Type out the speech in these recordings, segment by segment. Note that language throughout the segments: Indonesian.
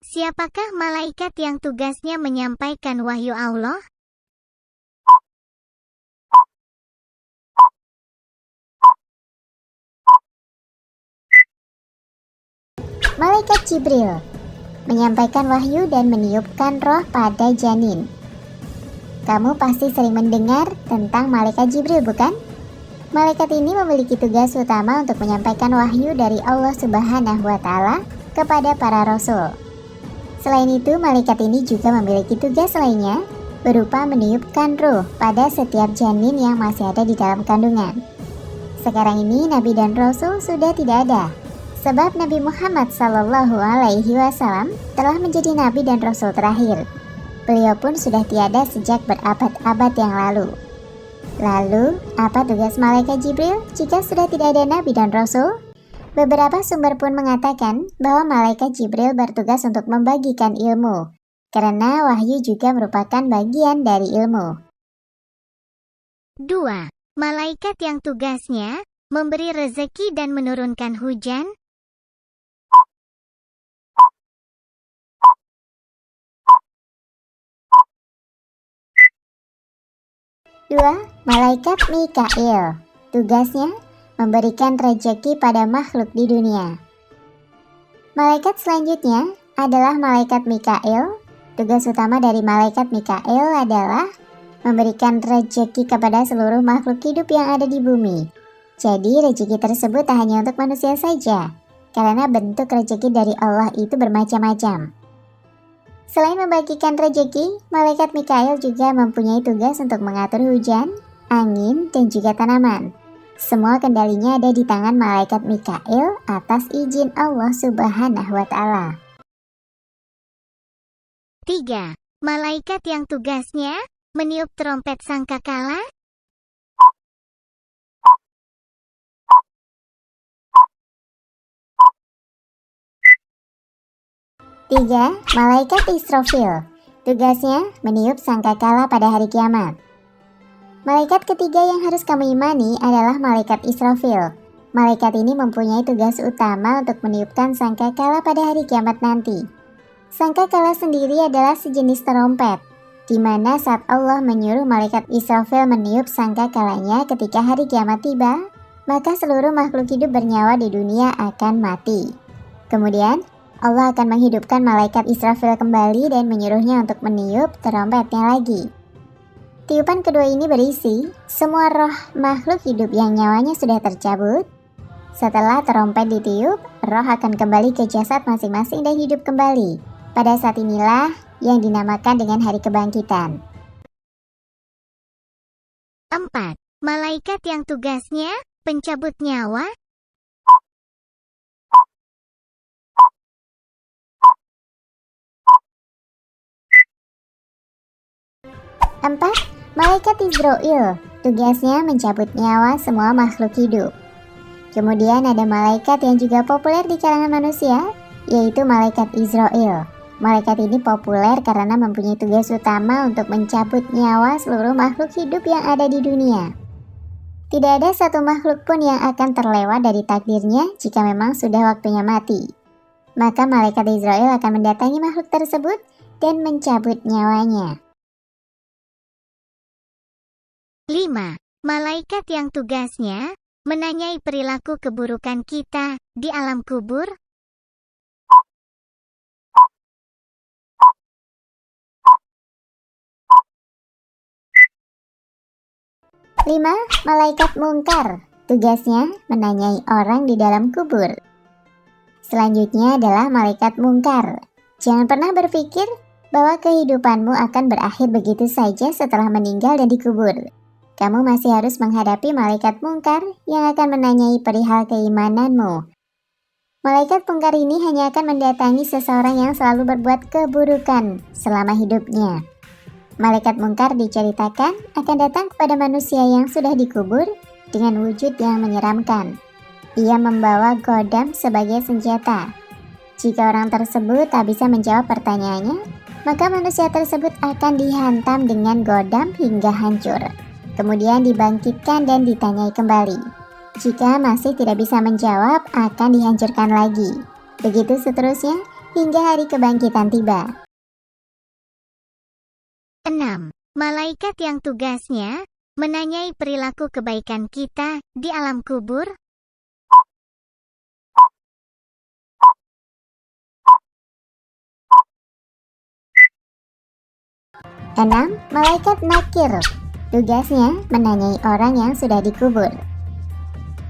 Siapakah malaikat yang tugasnya menyampaikan wahyu Allah? Malaikat Jibril menyampaikan wahyu dan meniupkan roh pada janin. Kamu pasti sering mendengar tentang malaikat Jibril, bukan? Malaikat ini memiliki tugas utama untuk menyampaikan wahyu dari Allah Subhanahu wa Ta'ala kepada para rasul. Selain itu, malaikat ini juga memiliki tugas lainnya berupa meniupkan ruh pada setiap janin yang masih ada di dalam kandungan. Sekarang ini Nabi dan Rasul sudah tidak ada, sebab Nabi Muhammad SAW telah menjadi Nabi dan Rasul terakhir. Beliau pun sudah tiada sejak berabad-abad yang lalu. Lalu, apa tugas malaikat Jibril jika sudah tidak ada Nabi dan Rasul? Beberapa sumber pun mengatakan bahwa malaikat Jibril bertugas untuk membagikan ilmu, karena wahyu juga merupakan bagian dari ilmu. 2. Malaikat yang tugasnya memberi rezeki dan menurunkan hujan. 2. Malaikat Mikail. Tugasnya memberikan rezeki pada makhluk di dunia. Malaikat selanjutnya adalah malaikat Mikail. Tugas utama dari malaikat Mikail adalah memberikan rezeki kepada seluruh makhluk hidup yang ada di bumi. Jadi rezeki tersebut tak hanya untuk manusia saja, karena bentuk rezeki dari Allah itu bermacam-macam. Selain membagikan rezeki, malaikat Mikail juga mempunyai tugas untuk mengatur hujan, angin, dan juga tanaman. Semua kendalinya ada di tangan malaikat Mikail atas izin Allah Subhanahu wa Ta'ala. 3. Malaikat yang tugasnya meniup trompet sangkakala. 3. Malaikat Israfil. Tugasnya meniup sangkakala pada hari kiamat. Malaikat ketiga yang harus kamu imani adalah malaikat Israfil. Malaikat ini mempunyai tugas utama untuk meniupkan sangkakala pada hari kiamat nanti. Sangkakala sendiri adalah sejenis trompet, di mana saat Allah menyuruh malaikat Israfil meniup sangkakalanya ketika hari kiamat tiba, maka seluruh makhluk hidup bernyawa di dunia akan mati. Kemudian, Allah akan menghidupkan malaikat Israfil kembali dan menyuruhnya untuk meniup trompetnya lagi. Tiupan kedua ini berisi semua roh makhluk hidup yang nyawanya sudah tercabut. Setelah trompet ditiup, roh akan kembali ke jasad masing-masing dan hidup kembali. Pada saat inilah yang dinamakan dengan hari kebangkitan. 4. Malaikat yang tugasnya pencabut nyawa. 4. Malaikat Israel. Tugasnya mencabut nyawa semua makhluk hidup. Kemudian ada malaikat yang juga populer di kalangan manusia, yaitu malaikat Israel. Malaikat ini populer karena mempunyai tugas utama untuk mencabut nyawa seluruh makhluk hidup yang ada di dunia. Tidak ada satu makhluk pun yang akan terlewat dari takdirnya jika memang sudah waktunya mati. Maka malaikat Israel akan mendatangi makhluk tersebut dan mencabut nyawanya. 5. Malaikat yang tugasnya menanyai perilaku keburukan kita di alam kubur. 5. Malaikat Mungkar. Tugasnya menanyai orang di dalam kubur. Selanjutnya adalah malaikat Mungkar. Jangan pernah berpikir bahwa kehidupanmu akan berakhir begitu saja setelah meninggal dan dikubur. Kamu masih harus menghadapi malaikat Mungkar yang akan menanyai perihal keimananmu. Malaikat Mungkar ini hanya akan mendatangi seseorang yang selalu berbuat keburukan selama hidupnya. Malaikat Mungkar diceritakan akan datang kepada manusia yang sudah dikubur dengan wujud yang menyeramkan. Ia membawa godam sebagai senjata. Jika orang tersebut tak bisa menjawab pertanyaannya, maka manusia tersebut akan dihantam dengan godam hingga hancur. Kemudian dibangkitkan dan ditanyai kembali. Jika masih tidak bisa menjawab, akan dihancurkan lagi. Begitu seterusnya, hingga hari kebangkitan tiba. 6. Malaikat yang tugasnya menanyai perilaku kebaikan kita di alam kubur. 6. Malaikat nakir. Tugasnya menanyai orang yang sudah dikubur.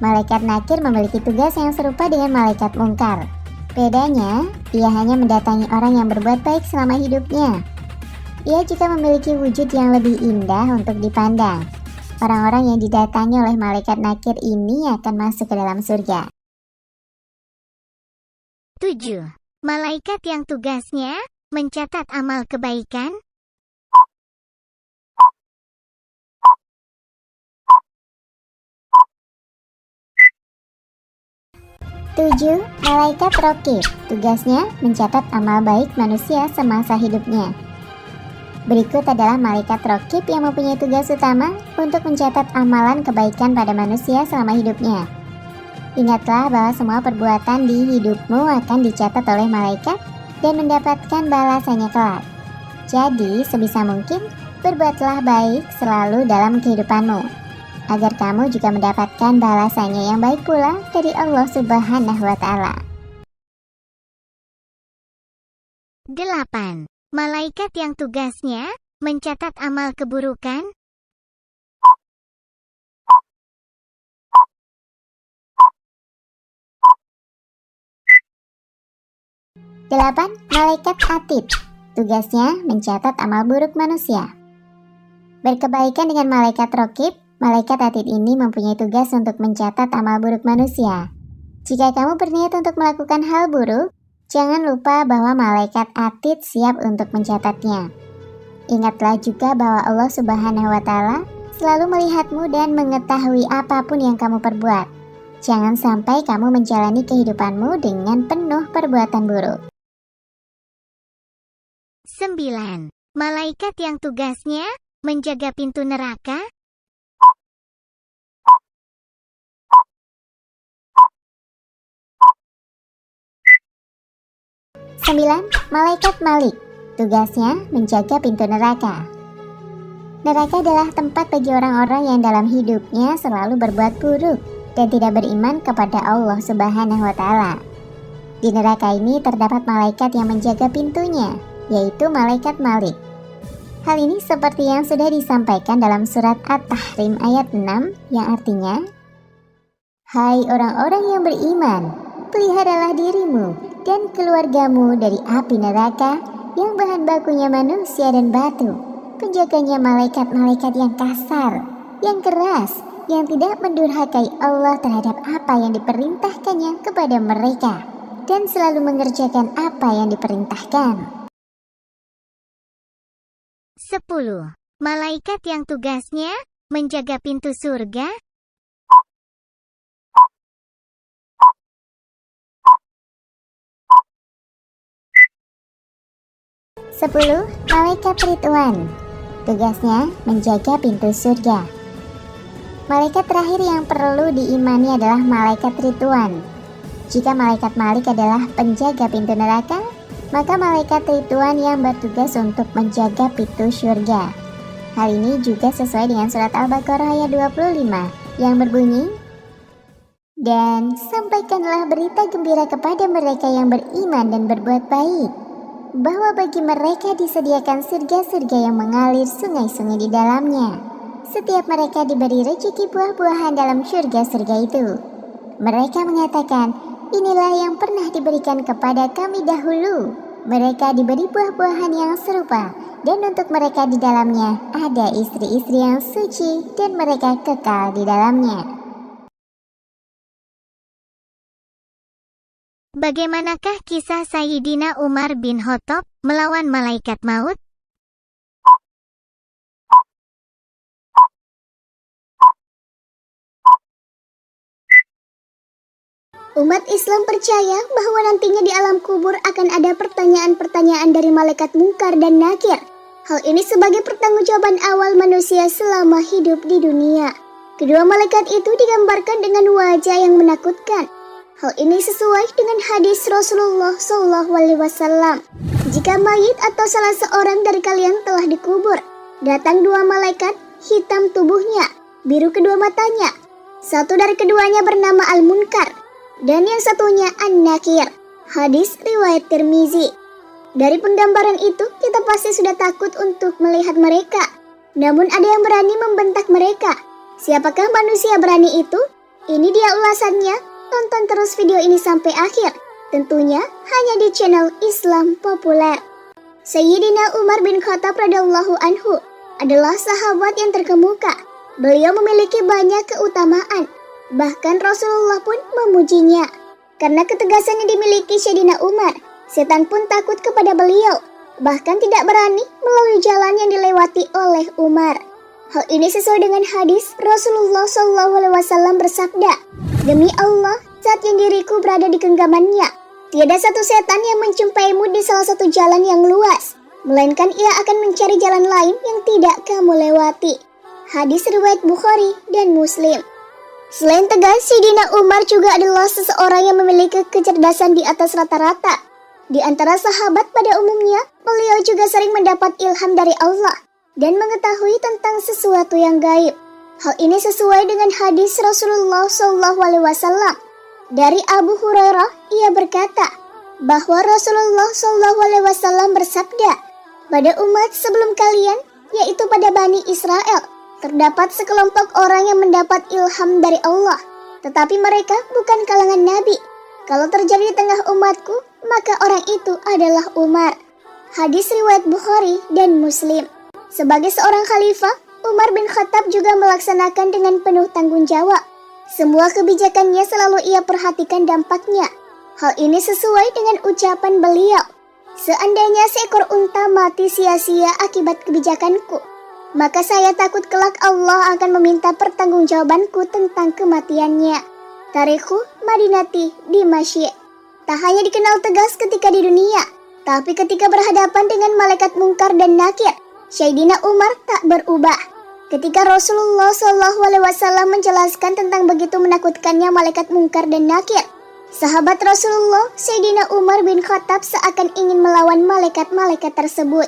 Malaikat nakir memiliki tugas yang serupa dengan malaikat mungkar. Bedanya, ia hanya mendatangi orang yang berbuat baik selama hidupnya. Ia juga memiliki wujud yang lebih indah untuk dipandang. Orang-orang yang didatangi oleh malaikat nakir ini akan masuk ke dalam surga. 7. Malaikat yang tugasnya mencatat amal kebaikan. 7. Malaikat raqib. Tugasnya mencatat amal baik manusia semasa hidupnya. Berikut adalah malaikat raqib yang mempunyai tugas utama untuk mencatat amalan kebaikan pada manusia selama hidupnya. Ingatlah bahwa semua perbuatan di hidupmu akan dicatat oleh malaikat dan mendapatkan balasannya kelak. Jadi, sebisa mungkin, berbuatlah baik selalu dalam kehidupanmu, agar kamu juga mendapatkan balasannya yang baik pula dari Allah Subhanahu wa Ta'ala. 8. Malaikat yang tugasnya mencatat amal keburukan. 8. Malaikat atid. Tugasnya mencatat amal buruk manusia. Berkebaikan dengan malaikat raqib, malaikat atid ini mempunyai tugas untuk mencatat amal buruk manusia. Jika kamu berniat untuk melakukan hal buruk, jangan lupa bahwa malaikat atid siap untuk mencatatnya. Ingatlah juga bahwa Allah Subhanahu wa Ta'ala selalu melihatmu dan mengetahui apapun yang kamu perbuat. Jangan sampai kamu menjalani kehidupanmu dengan penuh perbuatan buruk. 9. Malaikat yang tugasnya menjaga pintu neraka. 9. Malaikat Malik. Tugasnya menjaga pintu neraka. Neraka adalah tempat bagi orang-orang yang dalam hidupnya selalu berbuat buruk dan tidak beriman kepada Allah Subhanahu wa Ta'ala. Di neraka ini terdapat malaikat yang menjaga pintunya, yaitu malaikat Malik. Hal ini seperti yang sudah disampaikan dalam surat At-Tahrim ayat 6 yang artinya, "Hai orang-orang yang beriman, peliharalah dirimu dan keluargamu dari api neraka yang bahan bakunya manusia dan batu. Penjaganya malaikat-malaikat yang kasar, yang keras, yang tidak mendurhakai Allah terhadap apa yang diperintahkannya kepada mereka, dan selalu mengerjakan apa yang diperintahkan." 10. Malaikat yang tugasnya menjaga pintu surga. 10. Malaikat Ridwan. Tugasnya menjaga pintu surga. Malaikat terakhir yang perlu diimani adalah malaikat Ridwan. Jika malaikat Malik adalah penjaga pintu neraka, maka malaikat Ridwan yang bertugas untuk menjaga pintu surga. Hal ini juga sesuai dengan surat Al-Baqarah ayat 25 yang berbunyi, "Dan sampaikanlah berita gembira kepada mereka yang beriman dan berbuat baik, bahwa bagi mereka disediakan surga-surga yang mengalir sungai-sungai di dalamnya. Setiap mereka diberi rezeki buah-buahan dalam surga-surga itu. Mereka mengatakan, inilah yang pernah diberikan kepada kami dahulu. Mereka diberi buah-buahan yang serupa, dan untuk mereka di dalamnya ada istri-istri yang suci, dan mereka kekal di dalamnya." Bagaimanakah kisah Sayyidina Umar bin Khattab melawan malaikat maut? Umat Islam percaya bahwa nantinya di alam kubur akan ada pertanyaan-pertanyaan dari malaikat mungkar dan nakir. Hal ini sebagai pertanggungjawaban awal manusia selama hidup di dunia. Kedua malaikat itu digambarkan dengan wajah yang menakutkan. Hal ini sesuai dengan hadis Rasulullah SAW. Jika mayit atau salah seorang dari kalian telah dikubur, datang dua malaikat, hitam tubuhnya, biru kedua matanya. Satu dari keduanya bernama Al-Munkar, dan yang satunya An-Nakir. Hadis riwayat Tirmizi. Dari penggambaran itu, kita pasti sudah takut untuk melihat mereka. Namun ada yang berani membentak mereka. Siapakah manusia berani itu? Ini dia ulasannya. Tonton terus video ini sampai akhir. Tentunya hanya di channel Islam Populer. Sayyidina Umar bin Khattab radhiyallahu anhu adalah sahabat yang terkemuka. Beliau memiliki banyak keutamaan. Bahkan Rasulullah pun memujinya. Karena ketegasan yang dimiliki Sayyidina Umar, setan pun takut kepada beliau. Bahkan tidak berani melalui jalan yang dilewati oleh Umar. Hal ini sesuai dengan hadis Rasulullah SAW bersabda, "Demi Allah, saat yang diriku berada di genggamannya, tiada satu setan yang menjumpaimu di salah satu jalan yang luas, melainkan ia akan mencari jalan lain yang tidak kamu lewati." Hadis riwayat Bukhari dan Muslim. Selain tegas, Sayyidina Umar juga adalah seseorang yang memiliki kecerdasan di atas rata-rata. Di antara sahabat pada umumnya, beliau juga sering mendapat ilham dari Allah dan mengetahui tentang sesuatu yang gaib. Hal ini sesuai dengan hadis Rasulullah SAW. Dari Abu Hurairah, ia berkata bahwa Rasulullah SAW bersabda, "Pada umat sebelum kalian, yaitu pada Bani Israel, terdapat sekelompok orang yang mendapat ilham dari Allah, tetapi mereka bukan kalangan Nabi. Kalau terjadi di tengah umatku, maka orang itu adalah Umar." Hadis riwayat Bukhari dan Muslim. Sebagai seorang khalifah, Umar bin Khattab juga melaksanakan dengan penuh tanggung jawab. Semua kebijakannya selalu ia perhatikan dampaknya. Hal ini sesuai dengan ucapan beliau, "Seandainya seekor unta mati sia-sia akibat kebijakanku, maka saya takut kelak Allah akan meminta pertanggungjawabanku tentang kematiannya." Tarikhul Madinati Dimashq. Tak hanya dikenal tegas ketika di dunia, tapi ketika berhadapan dengan malaikat Munkar dan Nakir, Sayyidina Umar tak berubah. Ketika Rasulullah SAW menjelaskan tentang begitu menakutkannya malaikat Munkar dan Nakir, sahabat Rasulullah Sayyidina Umar bin Khattab seakan ingin melawan malaikat-malaikat tersebut.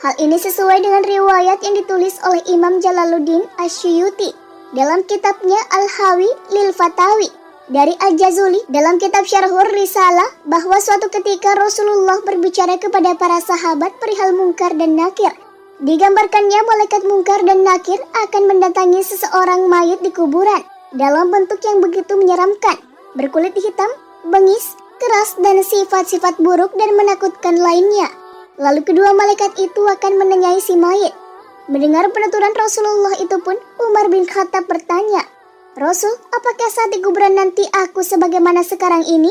Hal ini sesuai dengan riwayat yang ditulis oleh Imam Jalaluddin Asyuyuti dalam kitabnya Al-Hawi lil Fatawi, dari Al-Jazuli dalam kitab Syarhur Risalah, bahwa suatu ketika Rasulullah berbicara kepada para sahabat perihal Munkar dan Nakir. Digambarkannya malaikat Munkar dan Nakir akan mendatangi seseorang mayit di kuburan dalam bentuk yang begitu menyeramkan, berkulit hitam, bengis, keras, dan sifat-sifat buruk dan menakutkan lainnya. Lalu kedua malaikat itu akan menanyai si mayit. Mendengar penuturan Rasulullah itu pun, Umar bin Khattab bertanya, "Rasul, apakah saat di kuburan nanti aku sebagaimana sekarang ini?"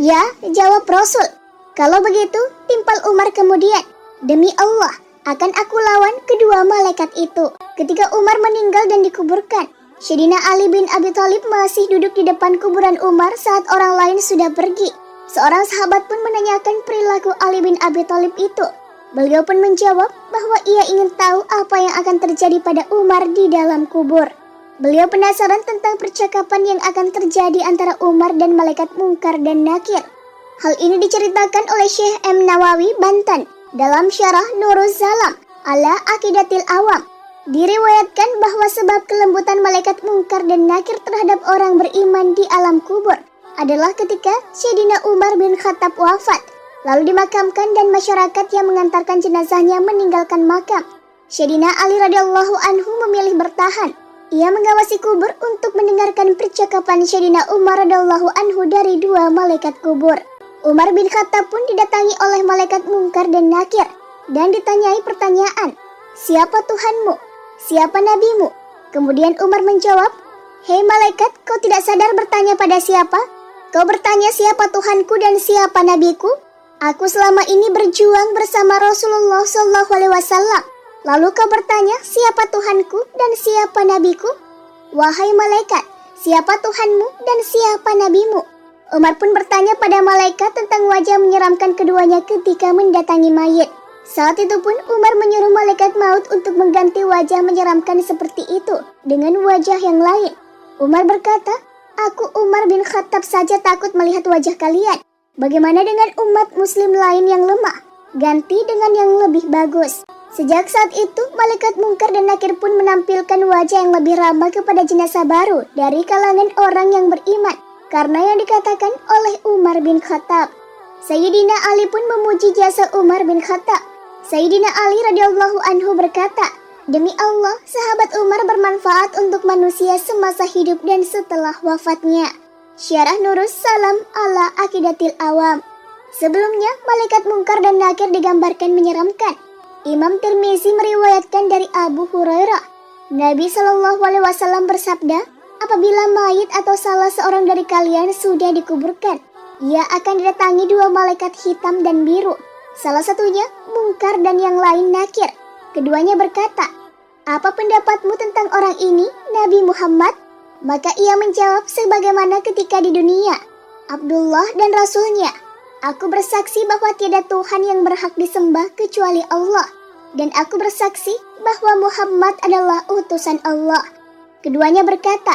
"Ya," jawab Rasul. Kalau begitu, timpal Umar kemudian, "Demi Allah, akan aku lawan kedua malaikat itu." Ketika Umar meninggal dan dikuburkan, Sayyidina Ali bin Abi Thalib masih duduk di depan kuburan Umar saat orang lain sudah pergi. Seorang sahabat pun menanyakan perilaku Ali bin Abi Thalib itu. Beliau pun menjawab bahwa ia ingin tahu apa yang akan terjadi pada Umar di dalam kubur. Beliau penasaran tentang percakapan yang akan terjadi antara Umar dan malaikat Munkar dan Nakir. Hal ini diceritakan oleh Syekh M. Nawawi Banten dalam Syarah Nuruz Zalam ala Aqidatil Awam. Diriwayatkan bahwa sebab kelembutan malaikat Munkar dan Nakir terhadap orang beriman di alam kubur adalah ketika Sayyidina Umar bin Khattab wafat, lalu dimakamkan dan masyarakat yang mengantarkan jenazahnya meninggalkan makam. Sayyidina Ali radhiyallahu anhu memilih bertahan. Ia mengawasi kubur untuk mendengarkan percakapan Sayyidina Umar radhiyallahu anhu dari dua malaikat kubur. Umar bin Khattab pun didatangi oleh malaikat Munkar dan Nakir dan ditanyai pertanyaan, "Siapa Tuhanmu? Siapa nabimu?" Kemudian Umar menjawab, "Hei malaikat, kau tidak sadar bertanya pada siapa? Kau bertanya siapa Tuhanku dan siapa nabiku? Aku selama ini berjuang bersama Rasulullah SAW. Lalu kau bertanya siapa Tuhanku dan siapa nabiku? Wahai malaikat, siapa Tuhanmu dan siapa nabimu?" Umar pun bertanya pada malaikat tentang wajah menyeramkan keduanya ketika mendatangi mayit. Saat itu pun Umar menyuruh malaikat maut untuk mengganti wajah menyeramkan seperti itu dengan wajah yang lain. Umar berkata, Aku Umar bin Khattab saja takut melihat wajah kalian. Bagaimana dengan umat muslim lain yang lemah? Ganti dengan yang lebih bagus. Sejak saat itu, malaikat mungkar dan nakir pun menampilkan wajah yang lebih ramah kepada jenazah baru dari kalangan orang yang beriman. Karena yang dikatakan oleh Umar bin Khattab. Sayyidina Ali pun memuji jasa Umar bin Khattab. Sayyidina Ali radhiyallahu anhu berkata, "Demi Allah, sahabat Umar bermanfaat untuk manusia semasa hidup dan setelah wafatnya." Syarah Nurus Salam ala Aqidatil Awam. Sebelumnya, malaikat mungkar dan nakir digambarkan menyeramkan. Imam Tirmizi meriwayatkan dari Abu Hurairah, Nabi SAW bersabda, apabila mayit atau salah seorang dari kalian sudah dikuburkan, ia akan didatangi dua malaikat hitam dan biru. Salah satunya mungkar dan yang lain nakir. Keduanya berkata, "Apa pendapatmu tentang orang ini, Nabi Muhammad?" Maka ia menjawab sebagaimana ketika di dunia, "Abdullah dan Rasulnya. Aku bersaksi bahwa tiada Tuhan yang berhak disembah kecuali Allah. Dan aku bersaksi bahwa Muhammad adalah utusan Allah." Keduanya berkata,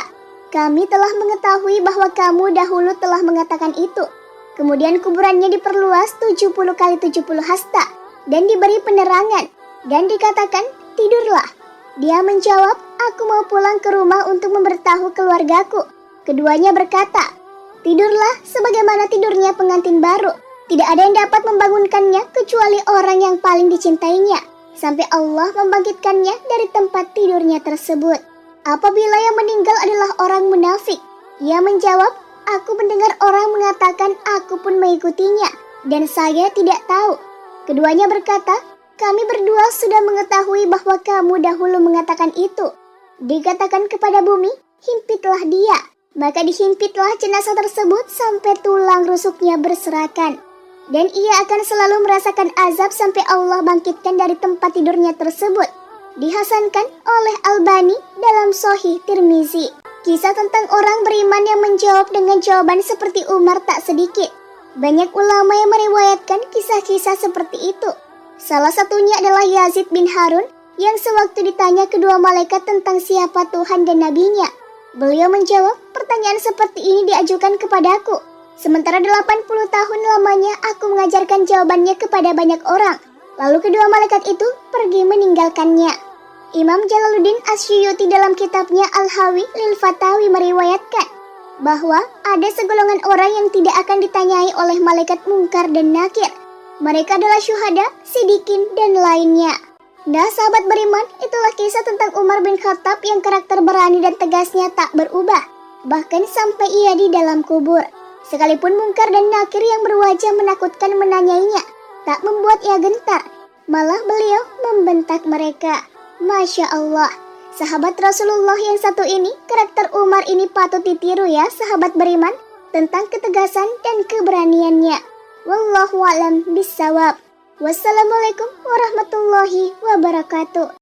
"Kami telah mengetahui bahwa kamu dahulu telah mengatakan itu." Kemudian kuburannya diperluas 70 kali 70 hasta dan diberi penerangan dan dikatakan, "Tidurlah." Dia menjawab, "Aku mau pulang ke rumah untuk memberitahu keluargaku." Keduanya berkata, "Tidurlah sebagaimana tidurnya pengantin baru. Tidak ada yang dapat membangunkannya kecuali orang yang paling dicintainya, sampai Allah membangkitkannya dari tempat tidurnya tersebut." Apabila yang meninggal adalah orang munafik, ia menjawab, "Aku mendengar orang mengatakan aku pun mengikutinya, dan saya tidak tahu." Keduanya berkata, "Kami berdua sudah mengetahui bahwa kamu dahulu mengatakan itu." Dikatakan kepada bumi, "Himpitlah dia." Maka dihimpitlah jenazah tersebut sampai tulang rusuknya berserakan. Dan ia akan selalu merasakan azab sampai Allah bangkitkan dari tempat tidurnya tersebut. Dihasankan oleh Albani dalam Sahih Tirmizi. Kisah tentang orang beriman yang menjawab dengan jawaban seperti Umar tak sedikit. Banyak ulama yang meriwayatkan kisah-kisah seperti itu. Salah satunya adalah Yazid bin Harun yang sewaktu ditanya kedua malaikat tentang siapa Tuhan dan Nabinya. Beliau menjawab, "Pertanyaan seperti ini diajukan kepadaku. Sementara 80 tahun lamanya aku mengajarkan jawabannya kepada banyak orang. Lalu kedua malaikat itu pergi meninggalkannya." Imam Jalaluddin Asyuyuti dalam kitabnya Al-Hawi lil Fatawi meriwayatkan bahwa ada segolongan orang yang tidak akan ditanyai oleh malaikat mungkar dan nakir. Mereka adalah syuhada, sidikin, dan lainnya. Nah, sahabat beriman, itulah kisah tentang Umar bin Khattab yang karakter berani dan tegasnya tak berubah, bahkan sampai ia di dalam kubur. Sekalipun mungkar dan nakir yang berwajah menakutkan menanyainya, tak membuat ia gentar. Malah beliau membentak mereka. Masya Allah, sahabat Rasulullah yang satu ini, karakter Umar ini patut ditiru ya sahabat beriman, tentang ketegasan dan keberaniannya. Wallahu a'lam bissawab. Wassalamualaikum warahmatullahi wabarakatuh.